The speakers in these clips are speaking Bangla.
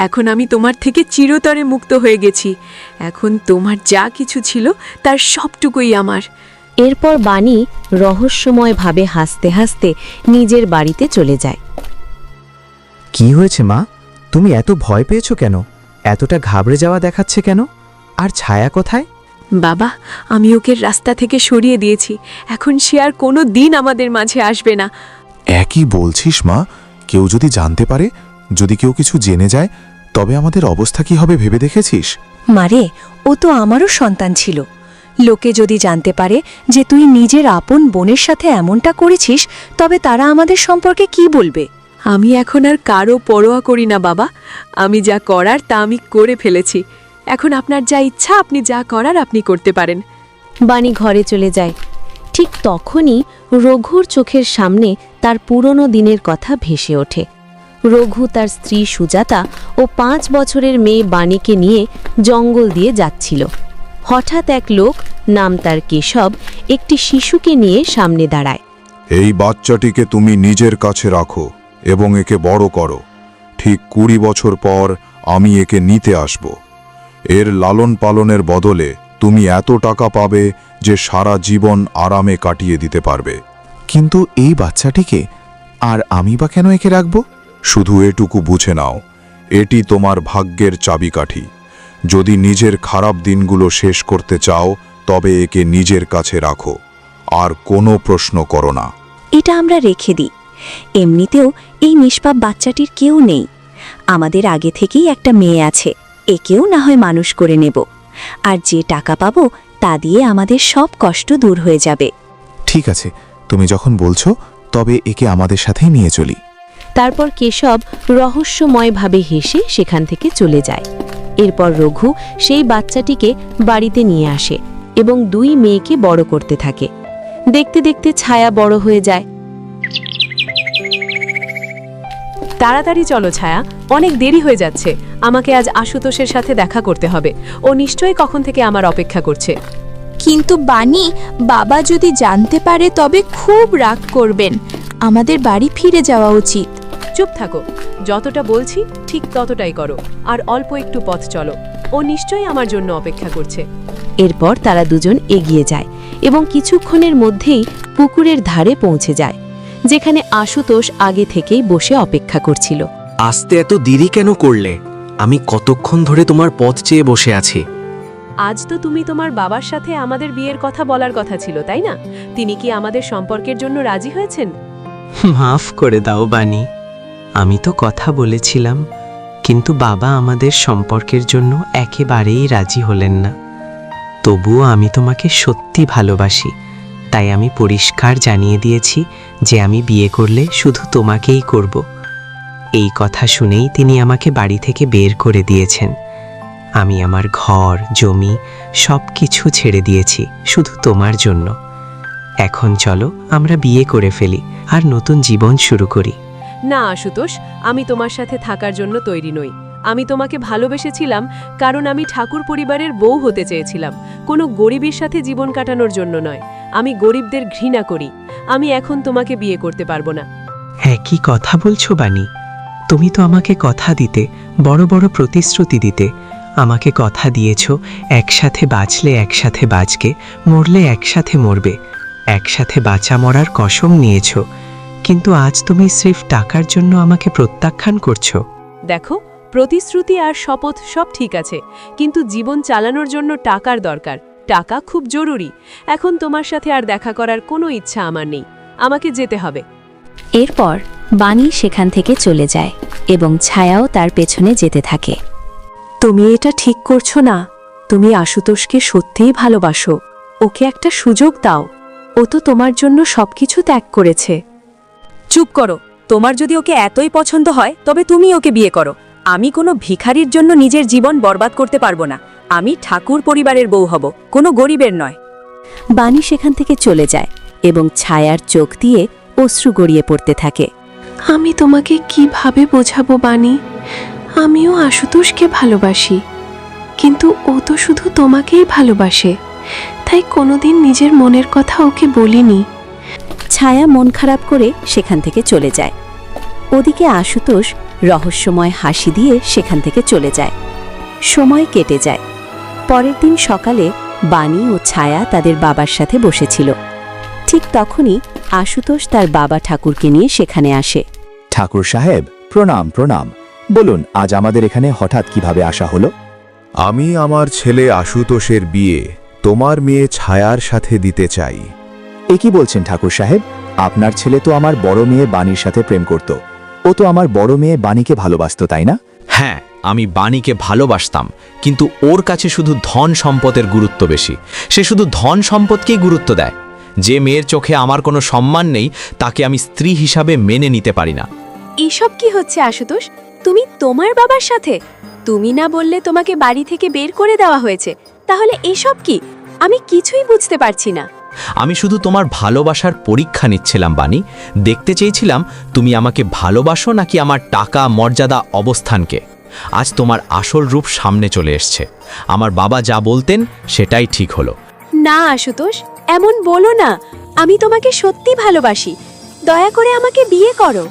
এখন আমি তোমার থেকে চিরতরে মুক্ত হয়ে গেছি। এখন তোমার যা কিছু ছিল তার সবটুকুই আমার। এরপর বাণী রহস্যময়ভাবে হাসতে হাসতে নিজের বাড়িতে চলে যায়। কি হয়েছে মা? তুমি এত ভয় পেয়েছো কেন? এতটা ঘাবড়ে যাওয়া দেখাচ্ছে কেন? আর ছায়া কোথায়? বাবা, আমি ওকে রাস্তা থেকে সরিয়ে দিয়েছি। এখন সে আর কোনো দিন আমাদের মাঝে আসবে না। একই বলছিস মা? কেউ যদি জানতে পারে, যদি কেউ কিছু জেনে যায়, তবে আমাদের অবস্থা কি হবে ভেবে দেখেছিস? মারে, ও তো আমারও সন্তান ছিল। লোকে যদি জানতে পারে যে তুই নিজের আপন বোনের সাথে এমনটা করেছিস, তবে তারা আমাদের সম্পর্কে কি বলবে? আমি এখন আর কারো পরোয়া করি না বাবা। আমি যা করার তা আমি করে ফেলেছি। এখন আপনার যা ইচ্ছা, আপনি যা করার আপনি করতে পারেন। বাণী ঘরে চলে যায়। ঠিক তখনই রঘুর চোখের সামনে তার পুরনো দিনের কথা ভেসে ওঠে। রঘু তার স্ত্রী সুজাতা ও 5 বছরের মেয়ে বাণীকে নিয়ে জঙ্গল দিয়ে যাচ্ছিল। হঠাৎ এক লোক, নাম তার কেশব, একটি শিশুকে নিয়ে সামনে দাঁড়ায়। এই বাচ্চাটিকে তুমি নিজের কাছে রাখো এবং একে বড় করো। ঠিক 20 বছর পর আমি একে নিতে আসব। এর লালন পালনের বদলে তুমি এত টাকা পাবে যে সারা জীবন আরামে কাটিয়ে দিতে পারবে। কিন্তু এই বাচ্চাটিকে আর আমি বা কেন একে রাখব? শুধু এটুকু বুঝে নাও, এটি তোমার ভাগ্যের চাবিকাঠি। যদি নিজের খারাপ দিনগুলো শেষ করতে চাও, তবে একে নিজের কাছে রাখো, আর কোনো প্রশ্ন করো না। এটা আমরা রেখে দিই। এমনিতেও এই নিষ্পাপ বাচ্চাটির কেউ নেই। আমাদের আগে থেকেই একটা মেয়ে আছে, একেও না হয় মানুষ করে নেব। আর যে টাকা পাবো তা দিয়ে আমাদের সব কষ্ট দূর হয়ে যাবে। ঠিক আছে, তুমি যখন বলছো, তবে একে আমাদের সাথেই নিয়ে চলি। তারপর কেশব রহস্যময়ভাবে হেসে সেখান থেকে চলে যায়। এরপর রঘু সেই বাচ্চাটিকে বাড়িতে নিয়ে আসে এবং 2 মেয়েকে বড় করতে থাকে। দেখতে দেখতে ছায়া বড় হয়ে যায়। তাড়াতাড়ি চলো ছায়া, অনেক দেরি হয়ে যাচ্ছে। আমাকে আজ আশুতোষের সাথে দেখা করতে হবে। ও নিশ্চয়ই কখন থেকে আমার অপেক্ষা করছে। কিন্তু বাণী, বাবা যদি জানতে পারে তবে খুব রাগ করবেন। আমাদের বাড়ি ফিরে যাওয়া উচিত। চুপ থাকো, যতটা বলছি ঠিক ততটাই করো, আর অল্প একটু পথ চলো। ও নিশ্চয়ই আমার জন্য অপেক্ষা করছে। এরপর তারা দুজন এগিয়ে যায় এবং কিছুক্ষণের মধ্যেই পুকুরের ধারে পৌঁছে যায়, যেখানে আশুতোষ আগে থেকেই বসে অপেক্ষা করছিল। আসতে এত দেরি কেন করলে? আমি কতক্ষণ ধরে তোমার পথ চেয়ে বসে আছি। আজ তো তুমি তোমার বাবার সাথে আমাদের বিয়ের কথা বলার কথা ছিল, তাই না? তিনি কি আমাদের সম্পর্কের জন্য রাজি হয়েছেন? মাফ করে দাও বাণী, আমি তো কথা বলেছিলাম, কিন্তু বাবা আমাদের সম্পর্কের জন্য একেবারেই রাজি হলেন না। তবুও আমি তোমাকে সত্যি ভালোবাসি, তাই আমি পরিষ্কার জানিয়ে দিয়েছি যে আমি বিয়ে করলে শুধু তোমাকেই করব। এই কথা শুনেই তিনি আমাকে বাড়ি থেকে বের করে দিয়েছেন। আমি আমার ঘর, জমি সব কিছু ছেড়ে দিয়েছি শুধু তোমার জন্য। এখন চলো আমরা বিয়ে করে ফেলি আর নতুন জীবন শুরু করি। না আশুতোষ, আমি তোমার সাথে থাকার জন্য তৈরি নই। আমি তোমাকে ভালোবেসেছিলাম কারণ আমি ঠাকুর পরিবারের বউ হতে চেয়েছিলাম, কোনো গরিবের সাথে জীবন কাটানোর জন্য নয়। আমি গরিবদের ঘৃণা করি। আমি এখন তোমাকে বিয়ে করতে পারবো না। হ্যাঁ, কি কথা বলছো বাণী? তুমি তো আমাকে কথা দিতে, বড় বড় প্রতিশ্রুতি দিতে। আমাকে কথা দিয়েছ একসাথে বাঁচলে একসাথে বাঁচবে, মরলে একসাথে মরবে, একসাথে বাঁচা মরার কসম নিয়েছ। কিন্তু আজ তুমি সির্ফ টাকার জন্য আমাকে প্রত্যাখ্যান করছো। দেখো, প্রতিশ্রুতি আর শপথ সব ঠিক আছে, কিন্তু জীবন চালানোর জন্য টাকার দরকার। টাকা খুব জরুরি। এখন তোমার সাথে আর দেখা করার কোনো ইচ্ছা আমার নেই। আমাকে যেতে হবে। এরপর বাণী সেখান থেকে চলে যায় এবং ছায়াও তার পেছনে যেতে থাকে। তুমি এটা ঠিক করছো না। তুমি আশুতোষকে সত্যিই ভালোবাসো। ওকে একটা সুযোগ দাও। ও তো তোমার জন্য সবকিছু ত্যাগ করেছে। চুপ করো। তোমার যদি ওকে এতই পছন্দ হয় তবে তুমি ওকে বিয়ে করো। আমি কোনো ভিখারির জন্য নিজের জীবন বরবাদ করতে পারবো না। আমি ঠাকুর পরিবারের বউ হব, কোনো গরিবের নয়। বাণী সেখান থেকে চলে যায় এবং ছায়ার চোখ দিয়ে অশ্রু গড়িয়ে পড়তে থাকে। আমি তোমাকে কিভাবে বোঝাবো বাণী? আমিও আশুতোষকে ভালোবাসি, কিন্তু ও তো শুধু তোমাকেই ভালোবাসে, তাই কোনোদিন নিজের মনের কথা ওকে বলিনি। ছায়া মন খারাপ করে সেখান থেকে চলে যায়। ওদিকে আশুতোষ রহস্যময় হাসি দিয়ে সেখান থেকে চলে যায়। সময় কেটে যায়। পরের দিন সকালে বাণী ও ছায়া তাদের বাবার সাথে বসেছিল। ঠিক তখনই আশুতোষ তার বাবা ঠাকুরকে নিয়ে সেখানে আসে। ঠাকুর সাহেব, প্রণাম প্রণাম। বলুন, আজ আমাদের এখানে হঠাৎ কিভাবে আসা হলো? আমি আমার ছেলে আশুতোষের বিয়ে তোমার মেয়ে ছায়ার সাথে দিতে চাই। এ কি বলছেন ঠাকুর সাহেব? আপনার ছেলে তো আমার বড় মেয়ে বাণীর সাথে প্রেম করত। ও তো আমার বড় মেয়ে বাণীকে ভালোবাসত, তাই না? হ্যাঁ, আমি বাণীকে ভালোবাসতাম, কিন্তু ওর কাছে শুধু ধন সম্পদের গুরুত্ব বেশি। সে শুধু ধন সম্পদকেই গুরুত্ব দেয়। যে মেয়ের চোখে আমার কোনো সম্মান নেই, তাকে আমি স্ত্রী হিসাবে মেনে নিতে পারি না। এসব কি হচ্ছে আশুতোষ? তুমি তোমার বাবার সাথে? তুমি না বললে তোমাকে বাড়ি থেকে বের করে দেওয়া হয়েছে, তাহলে এসব কি? আমি কিছুই বুঝতে পারছি না। আমি শুধু তোমার ভালোবাসার পরীক্ষা নিচ্ছিলাম বাণী। দেখতে চেয়েছিলাম তুমি আমাকে ভালোবাসো নাকি আমার টাকা, মর্যাদা, অবস্থানকে। আজ তোমার আসল রূপ সামনে চলে এসছে। আমার বাবা যা বলতেন সেটাই ঠিক হলো। না আশুতোষ, এমন বলো না। আমি তোমাকে সত্যি ভালোবাসি। দয়া করে আমাকে বিয়ে করো।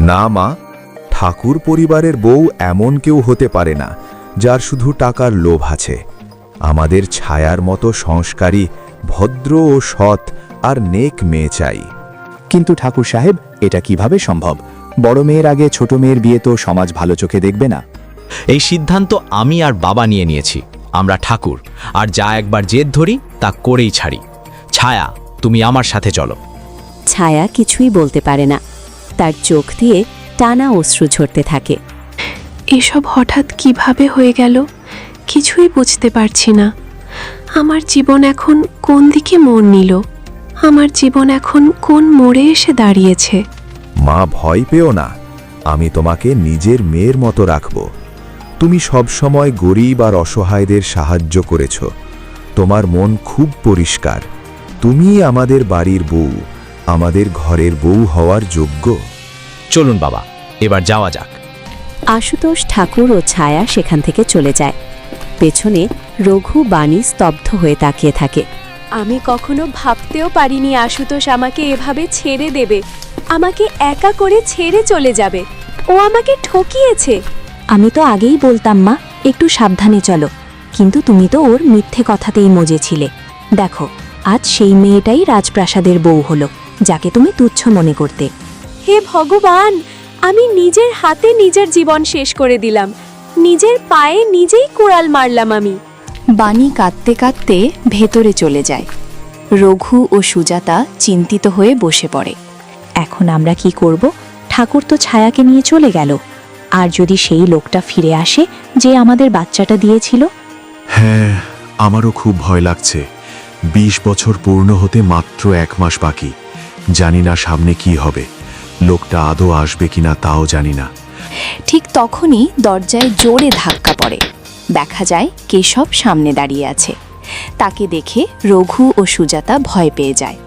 না মা, ঠাকুর পরিবারের বউ এমন কেউ হতে পারে না যার শুধু টাকার লোভ আছে। আমাদের ছায়ার মতো সংস্কারী, ভদ্র ও সৎ আর নেক মেয়ে চাই। কিন্তু ঠাকুর সাহেব, এটা কিভাবে সম্ভব? বড় মেয়ের আগে ছোট মেয়ের বিয়ে তো সমাজ ভালো চোখে দেখবে না। এই সিদ্ধান্ত আমি আর বাবা নিয়ে নিয়েছি। আমরা ঠাকুর, আর যা একবার জেদ ধরি তা করেই ছাড়ি। ছায়া, তুমি আমার সাথে চলো। ছায়া কিছুই বলতে পারে না। তার চোখ দিয়ে টানা অশ্রু ঝরতে থাকে। এসব হঠাৎ কিভাবে হয়ে গেল কিছুই বুঝতে পারছি না। আমার জীবন এখন কোন দিকে মোড় নিল? আমার জীবন এখন কোন মোড়ে এসে দাঁড়িয়েছে? মা, ভয় পেও না। আমি তোমাকে নিজের মেয়ের মতো রাখব। তুমি সব সময় গরিব আর অসহায়দের সাহায্য করেছ। তোমার মন খুব পরিষ্কার। তুমি আমাদের বাড়ির বউ, আমাদের ঘরের বউ হওয়ার যোগ্য। চলুন বাবা, এবার যাওয়া যাক। আশুতোষ, ঠাকুর ও ছায়া সেখান থেকে চলে যায়। পেছনে রঘু, বাণী স্তব্ধ হয়ে তাকিয়ে থাকে। আমি কখনো ভাবতেও পারিনি আশুতোষ আমাকে এভাবে ছেড়ে দেবে, আমাকে একা করে ছেড়ে চলে যাবে। ও আমাকে ঠকিয়েছে। আমি তো আগেই বলতাম মা, একটু সাবধানে চলো, কিন্তু তুমি তো ওর মিথ্যে কথাতেই মজেছিলে। দেখো, আজ সেই মেয়েটাই রাজপ্রাসাদের বউ হলো, যাকে তুমি তুচ্ছ মনে করতে। হে ভগবান, আমি নিজের হাতে নিজের জীবন শেষ করে দিলাম। নিজের পায়ে নিজেই কুড়াল মারলাম আমি। বাণী কাঁদতে কাঁদতে ভেতরে চলে যায়। রঘু ও সুজাতা চিন্তিত হয়ে বসে পড়ে। এখন আমরা কি করব? ঠাকুর তো ছায়াকে নিয়ে চলে গেল। আর যদি সেই লোকটা ফিরে আসে যে আমাদের বাচ্চাটা দিয়েছিল? হ্যাঁ, আমারও খুব ভয় লাগছে। 20 বছর পূর্ণ হতে মাত্র 1 মাস বাকি। জানি না সামনে কি হবে। লোকটা আদৌ আসবে কিনা তাও জানি না। ঠিক তখনই দরজায় জোরে ধাক্কা পড়ে। দেখা যায় কেশব সামনে দাঁড়িয়ে আছে। তাকে দেখে রঘু ও সুজাতা ভয় পেয়ে যায়।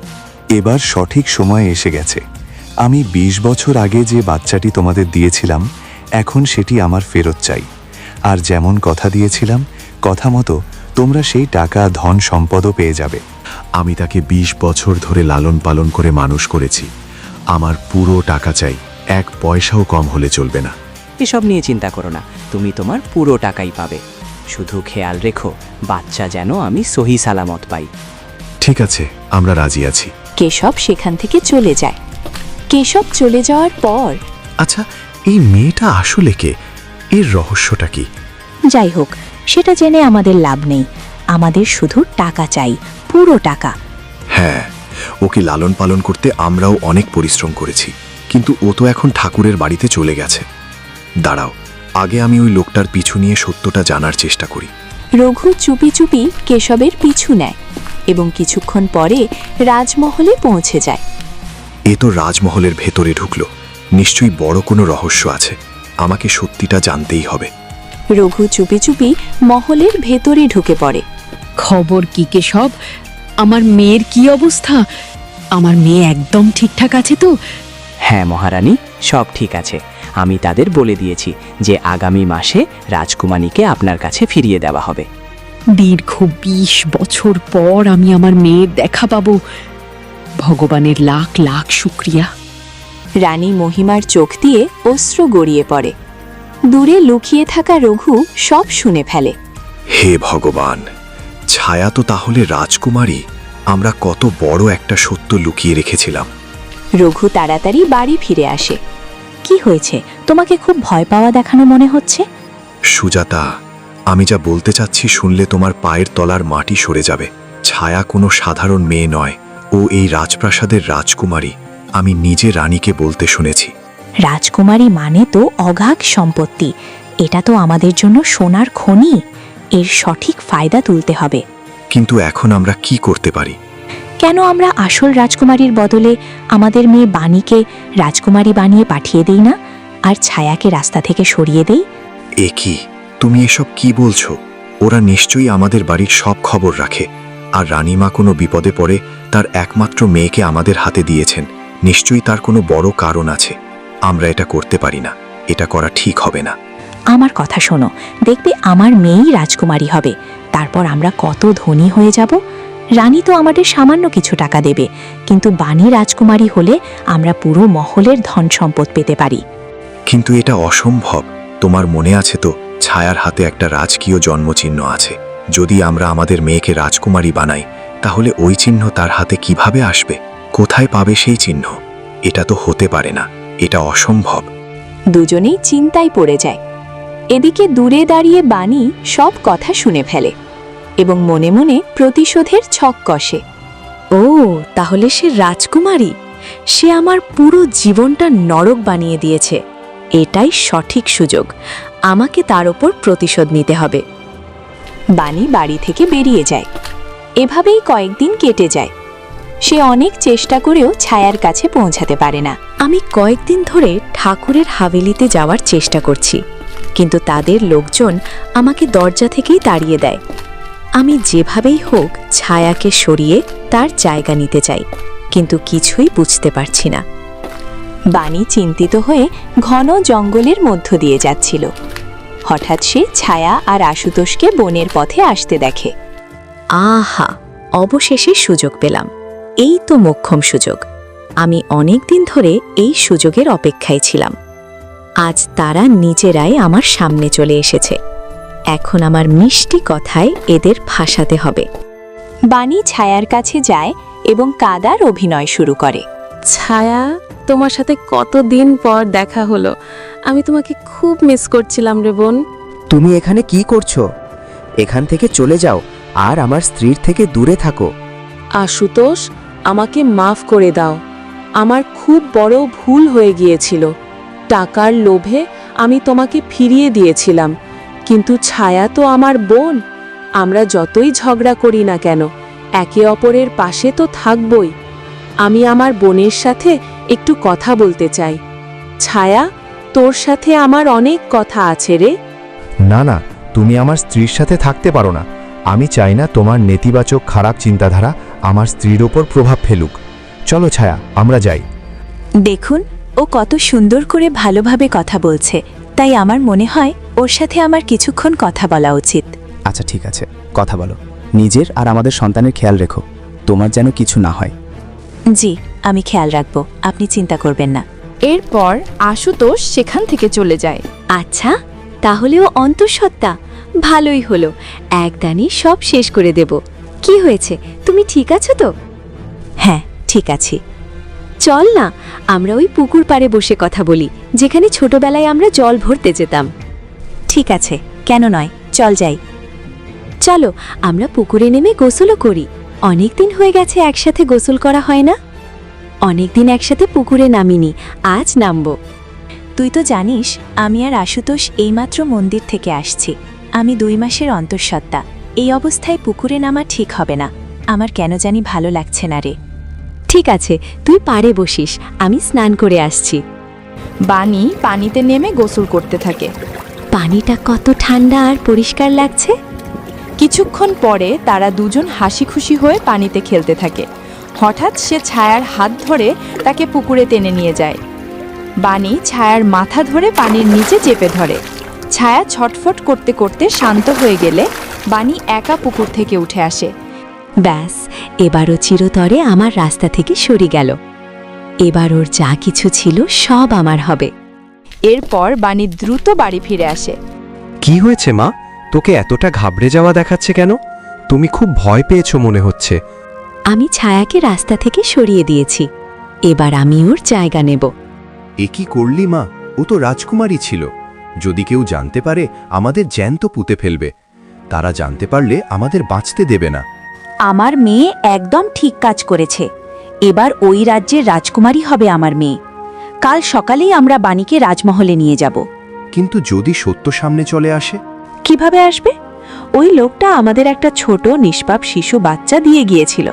এবার সঠিক সময় এসে গেছে। আমি 20 বছর আগে যে বাচ্চাটি তোমাদের দিয়েছিলাম, এখন সেটি আমার ফেরত চাই। আর যেমন কথা দিয়েছিলাম, কথা মতো তোমরা সেই টাকা, ধন, সম্পদও পেয়ে যাবে। আমি তাকে 20 বছর ধরে লালন পালন করে মানুষ করেছি। আমার পুরো টাকা চাই, 1 পয়সাও কম হলে চলবে না। এসব নিয়ে চিন্তা করো না, তুমি তোমার পুরো টাকাই পাবে। শুধু খেয়াল রেখো বাচ্চা যেন আমি সহি সালামত পাই। ঠিক আছে, আমরা রাজি আছি। কেশব সেখান থেকে চলে যায়। কেশব চলে যাওয়ার পর আচ্ছা, এই মেয়েটা আসলে কে? এর রহস্যটা কি? যাই হোক, সেটা জেনে আমাদের লাভ নেই। আমাদের শুধু টাকা চাই, পুরো টাকা। হ্যাঁ, ওকে লালন পালন করতে আমরাও অনেক পরিশ্রম করেছি, কিন্তু ও তো এখন ঠাকুরের বাড়িতে চলে গেছে। দাঁড়াও, আগে আমি ওই লোকটার পিছু নিয়ে সত্যটা জানার চেষ্টা করি। রঘু চুপি চুপি কেশবের পিছু নেয় এবং কিছুক্ষণ পরে রাজমহলে পৌঁছে যায়। এ তো রাজমহলের ভেতরে ঢুকলো। নিশ্চয়ই বড় কোনো রহস্য আছে। আমাকে সত্যিটা জানতেই হবে। রঘু চুপি চুপি মহলের ভেতরে ঢুকে পড়ে। খবর কি কেশব? আমার মেয়ের কি অবস্থা? আমার মেয়ে একদম ঠিকঠাক আছে তো? হ্যাঁ মহারানী, সব ঠিক আছে। আমি তাদের বলে দিয়েছি যে আগামী মাসে রাজকুমারীকে আপনার কাছে ফিরিয়ে দেওয়া হবে। দীর্ঘ 20 বছর পর আমি আমার মেয়ের দেখা পাবো। ভগবানের লাখ লাখ শুক্রিয়া। রানী মহিমার চোখ দিয়ে অশ্রু গড়িয়ে পড়ে। দূরে লুকিয়ে থাকা রঘু সব শুনে ফেলে। হে ভগবান, ছায়া তো তাহলে রাজকুমারী। আমরা কত বড় একটা সত্য লুকিয়ে রেখেছিলাম। রঘু তাড়াতাড়ি বাড়ি ফিরে আসে। কি হয়েছে? তোমাকে খুব ভয় পাওয়া দেখানো মনে হচ্ছে। সুজাতা, আমি যা বলতে চাচ্ছি শুনলে তোমার পায়ের তলার মাটি সরে যাবে। ছায়া কোনো সাধারণ মেয়ে নয়, ও এই রাজপ্রাসাদের রাজকুমারী। আমি নিজে রানীকে বলতে শুনেছি। রাজকুমারী মানে তো অগাধ সম্পত্তি। এটা তো আমাদের জন্য সোনার খনি। এর সঠিক ফায়দা তুলতে হবে। কিন্তু এখন আমরা কি করতে পারি? কেন আমরা আসল রাজকুমারীর বদলে আমাদের মেয়ে বাণীকে রাজকুমারী বানিয়ে পাঠিয়ে দেই না, আর ছায়াকে রাস্তা থেকে সরিয়ে দেই? এ কি, তুমি এসব কি বলছো? ওরা নিশ্চয়ই আমাদের বাড়ির সব খবর রাখে। আর রানীমা কোনো বিপদে পড়ে তার একমাত্র মেয়েকে আমাদের হাতে দিয়েছেন। নিশ্চয়ই তার কোনো বড় কারণ আছে। আমরা এটা করতে পারি না। এটা করা ঠিক হবে না। আমার কথা শোনো, দেখবে আমার মেয়েই রাজকুমারী হবে। তারপর আমরা কত ধনী হয়ে যাব। রানী তো আমাদের সামান্য কিছু টাকা দেবে, কিন্তু বাণী রাজকুমারী হলে আমরা পুরো মহলের ধন সম্পদ পেতে পারি। কিন্তু এটা অসম্ভব। তোমার মনে আছে তো, ছায়ার হাতে একটা রাজকীয় জন্মচিহ্ন আছে। যদি আমরা আমাদের মেয়েকে রাজকুমারী বানাই, তাহলে ওই চিহ্ন তার হাতে কিভাবে আসবে? কোথায় পাবে সেই চিহ্ন? এটা তো হতে পারে না। এটা অসম্ভব। দুজনেই চিন্তায় পড়ে যায়। এদিকে দূরে দাঁড়িয়ে বাণী সব কথা শুনে ফেলে এবং মনে মনে প্রতিশোধের ছক কষে। ও, তাহলে সে রাজকুমারী। সে আমার পুরো জীবনটা নরক বানিয়ে দিয়েছে। এটাই সঠিক সুযোগ। আমাকে তার ওপর প্রতিশোধ নিতে হবে। বাণী বাড়ি থেকে বেরিয়ে যায়। এভাবেই কয়েকদিন কেটে যায়। সে অনেক চেষ্টা করেও ছায়ার কাছে পৌঁছাতে পারে না। আমি কয়েকদিন ধরে ঠাকুরের হাভেলিতে যাওয়ার চেষ্টা করছি, কিন্তু তাদের লোকজন আমাকে দরজা থেকেই তাড়িয়ে দেয়। আমি যেভাবেই হোক ছায়াকে সরিয়ে তার জায়গা নিতে চাই, কিন্তু কিছুই বুঝতে পারছি না। বাণী চিন্তিত হয়ে ঘন জঙ্গলের মধ্য দিয়ে যাচ্ছিল। হঠাৎ সে ছায়া আর আশুতোষকে বনের পথে আসতে দেখে। আহা, অবশেষে সুযোগ পেলাম। এই তো মোক্ষম সুযোগ। আমি অনেক দিন ধরে এই সুযোগের অপেক্ষায় ছিলাম। আজ তারা নিজেরাই আমার সামনে চলে এসেছে। এখন আমার মিষ্টি কথায় এদের ফাঁসাতে হবে। বাণী ছায়ার কাছে যায় এবং কাদার অভিনয় শুরু করে। ছায়া, তোমার সাথে কতদিন পর দেখা হলো। আমি তোমাকে খুব মিস করছিলাম রে বোন। তুমি এখানে কি করছো? এখান থেকে চলে যাও আর আমার স্ত্রীর থেকে দূরে থাকো। আশুতোষ, আমাকে মাফ করে দাও। আমার খুব বড় ভুল হয়ে গিয়েছিল। টাকার লোভে আমি তোমাকে ফিরিয়ে দিয়েছিলাম, কিন্তু ছায়া তো আমার বোন। আমরা যতই ঝগড়া করি না কেন, একে অপরের পাশে তো থাকবই। আমি আমার বোনের সাথে একটু কথা বলতে চাই। ছায়া, তোর সাথে আমার অনেক কথা আছে রে। না না, তুমি আমার স্ত্রীর সাথে থাকতে পারো না। আমি চাই না তোমার নেতিবাচক খারাপ চিন্তাধারা আমার স্ত্রীর ওপর প্রভাব ফেলুক। চলো ছায়া, আমরা যাই। দেখুন, ও কত সুন্দর করে ভালোভাবে কথা বলছে, তাই আমার মনে হয় ওর সাথে আমার কিছুক্ষণ কথা বলা উচিত। আচ্ছা ঠিক আছে, কথা বলো। নিজের আর আমাদের সন্তানের খেয়াল রেখো, তোমার যেন কিছু না হয়। জি, আমি খেয়াল রাখবো, আপনি চিন্তা করবেন না। এরপর আশুতোষ সেখান থেকে চলে যায়। আচ্ছা, তাহলেও অন্তঃসত্ত্বা। ভালোই হলো, একদানি সব শেষ করে দেব। কি হয়েছে, তুমি ঠিক আছো তো? হ্যাঁ, ঠিক আছি। চল না, আমরা ওই পুকুর পাড়ে বসে কথা বলি, যেখানে ছোটবেলায় আমরা জল ভরতে যেতাম। ঠিক আছে, কেন নয়, চল যাই। চলো, আমরা পুকুরে নেমে গোসলও করি। অনেকদিন হয়ে গেছে একসাথে গোসল করা হয় না। অনেকদিন একসাথে পুকুরে নামিনি, আজ নামবো। তুই তো জানিস আমি আর আশুতোষ এইমাত্র মন্দির থেকে আসছি। আমি 2 মাসের অন্তঃসত্ত্বা। এই অবস্থায় পুকুরে নামা ঠিক হবে না। আমার কেন জানি ভালো লাগছে না রে। ঠিক আছে, তুই পাড়ে বসিস, আমি স্নান করে আসছি। বাণী পানিতে নেমে গোসল করতে থাকে। পানিটা কত ঠান্ডা আর পরিষ্কার লাগছে। কিছুক্ষণ পরে তারা দুজন হাসি খুশি হয়ে পানিতে খেলতে থাকে। হঠাৎ সে ছায়ার হাত ধরে তাকে পুকুরে টেনে নিয়ে যায়। বাণী ছায়ার মাথা ধরে পানির নিচে চেপে ধরে। ছায়া ছটফট করতে করতে শান্ত হয়ে গেলে বাণী একা পুকুর থেকে উঠে আসে। ব্যাস, এবারও চিরতরে আমার রাস্তা থেকে সরে গেল। এবার ওর যা কিছু ছিল সব আমার হবে। এরপর বাণী দ্রুত বাড়ি ফিরে আসে। কি হয়েছে মা, তোকে এতটা ঘাবড়ে যাওয়া দেখাচ্ছে কেন? তুমি খুব ভয় পেয়েছো মনে হচ্ছে। আমি ছায়াকে রাস্তা থেকে সরিয়ে দিয়েছি, এবার আমি ওর জায়গা নেব। এ কি করলি মা? ও তো রাজকুমারী ছিল। যদি কেউ জানতে পারে আমাদের জ্যান্ত পুঁতে ফেলবে। তারা জানতে পারলে আমাদের বাঁচতে দেবে না। আমার মেয়ে একদম ঠিক কাজ করেছে। এবার ওই রাজ্যের রাজকুমারী হবে আমার মেয়ে। কাল সকালেই আমরা বাণীকে রাজমহলে নিয়ে যাব। কিন্তু যদি সত্য সামনে চলে আসে? কিভাবে আসবে? ওই লোকটা আমাদের একটা ছোট নিষ্পাপ শিশু বাচ্চা দিয়ে গিয়েছিল।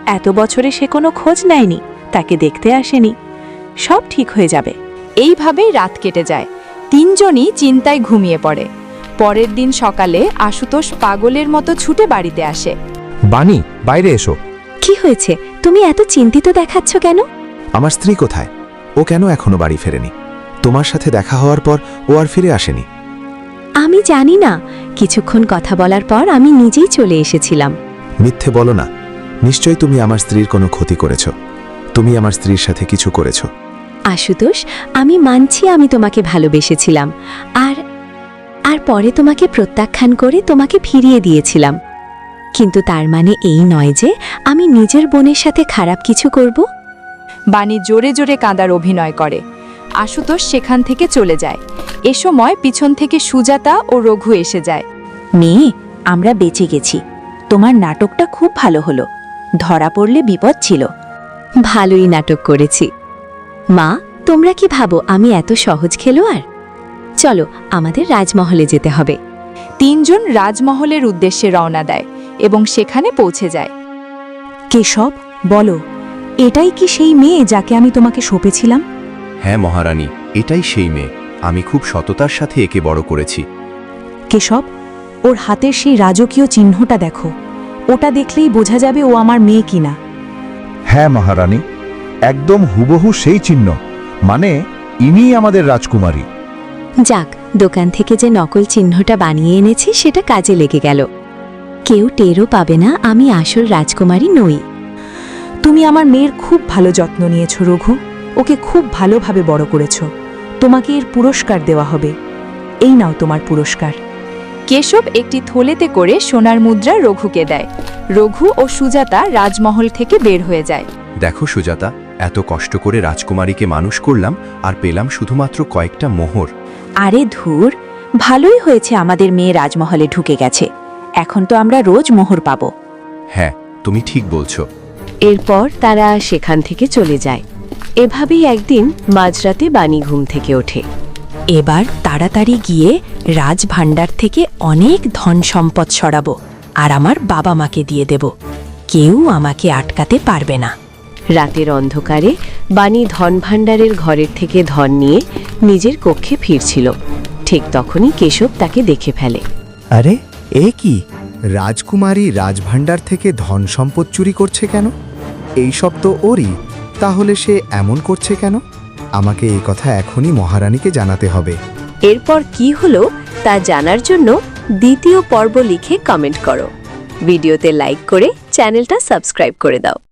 এত বছরে সে কোনো খোঁজ নেয়নি, তাকে দেখতে আসেনি। সব ঠিক হয়ে যাবে। এইভাবেই রাত কেটে যায়। তিনজনই চিন্তায় ঘুমিয়ে পড়ে। পরের দিন সকালে আশুতোষ পাগলের মতো ছুটে বাড়িতে আসে। বাণী, বাইরে এসো। কি হয়েছে? তুমি এত চিন্তিত দেখাচ্ছ কেন? আমার স্ত্রী কোথায়? ও কেন এখনো বাড়ি ফেরেনি? তোমার সাথে দেখা হওয়ার পর ও আর ফিরে আসেনি। আমি জানি না। কিছুক্ষণ কথা বলার পর আমি নিজেই চলে এসেছিলাম। মিথ্যে বলো না। নিশ্চয়ই তুমি আমার স্ত্রীর কোনো ক্ষতি করেছ। তুমি আমার স্ত্রীর সাথে কিছু করেছ। আশুতোষ, আমি মানছি আমি তোমাকে ভালোবেসেছিলাম, আর পরে তোমাকে প্রত্যাখ্যান করে তোমাকে ফিরিয়ে দিয়েছিলাম। কিন্তু তার মানে এই নয় যে আমি নিজের বোনের সাথে খারাপ কিছু করব। বাণী জোরে জোরে কাঁদার অভিনয় করে। আশুতোষ সেখান থেকে চলে যায়। এ সময় পিছন থেকে সুজাতা ও রঘু এসে যায়। মেয়ে, আমরা বেঁচে গেছি। তোমার নাটকটা খুব ভালো হলো। ধরা পড়লে বিপদ ছিল। ভালোই নাটক করেছি। মা, তোমরা কি ভাবো আমি এত সহজ খেলোয়াড়? চলো, আমাদের রাজমহলে যেতে হবে। তিনজন রাজমহলের উদ্দেশ্যে রওনা দেয় এবং সেখানে পৌঁছে যায়। কেশব, বলো, এটাই কি সেই মেয়ে যাকে আমি তোমাকে সঁপেছিলাম? হ্যাঁ মহারানী, এটাই সেই মেয়ে। আমি খুব সততার সাথে একে বড় করেছি। কেশব, ওর হাতের সেই রাজকীয় চিহ্নটা দেখো। ওটা দেখলেই বোঝা যাবে ও আমার মেয়ে কিনা। হ্যাঁ মহারানী, একদম হুবহু সেই চিহ্ন। মানে ইনিই আমাদের রাজকুমারী। যাক, দোকান থেকে যে নকল চিহ্নটা বানিয়ে এনেছি সেটা কাজে লেগে গেল। কেউ টেরও পাবে না আমি আসল রাজকুমারী নই। তুমি আমার মেয়ের খুব ভালো যত্ন নিয়েছো রঘু। ওকে খুব ভালোভাবে বড় করেছো। তোমাকে এর পুরস্কার দেওয়া হবে। এই নাও তোমার পুরস্কার। কেশব একটি থলেতে করে সোনার মুদ্রা রঘুকে দেয়। রঘু ও সুজাতা রাজমহল থেকে বের হয়ে যায়। দেখো সুজাতা, এত কষ্ট করে রাজকুমারীকে মানুষ করলাম আর পেলাম শুধুমাত্র কয়েকটা মোহর। আরে ধুর, ভালোই হয়েছে আমাদের মেয়ে রাজমহলে ঢুকে গেছে। এখন তো আমরা রোজ মোহর পাব। হ্যাঁ, তুমি ঠিক বলছো। এরপর তারা সেখান থেকে চলে যায়। এভাবেই একদিন মাঝরাতে বাণী ঘুম থেকে ওঠে। এবার তাড়াতাড়ি গিয়ে রাজভাণ্ডার থেকে অনেক ধন সম্পদ সরাবো আর আমার বাবা মাকে দিয়ে দেব। কেউ আমাকে আটকাতে পারবে না। রাতের অন্ধকারে বাণী ধনভাণ্ডারের ঘরের থেকে ধন নিয়ে নিজের কক্ষে ফিরছিল। ঠিক তখনই কেশব তাকে দেখে ফেলে। আরে, এ কি? রাজকুমারী রাজভাণ্ডার থেকে ধন সম্পদ চুরি করছে কেন? এই সব তো ওরই। তাহলে সে এমন করছে কেন? আমাকে এই কথা এখনই মহারানীকে জানাতে হবে। এরপর কি হলো তা জানার জন্য দ্বিতীয় পর্ব লিখে কমেন্ট করো। ভিডিওতে লাইক করে চ্যানেলটা সাবস্ক্রাইব করে দাও।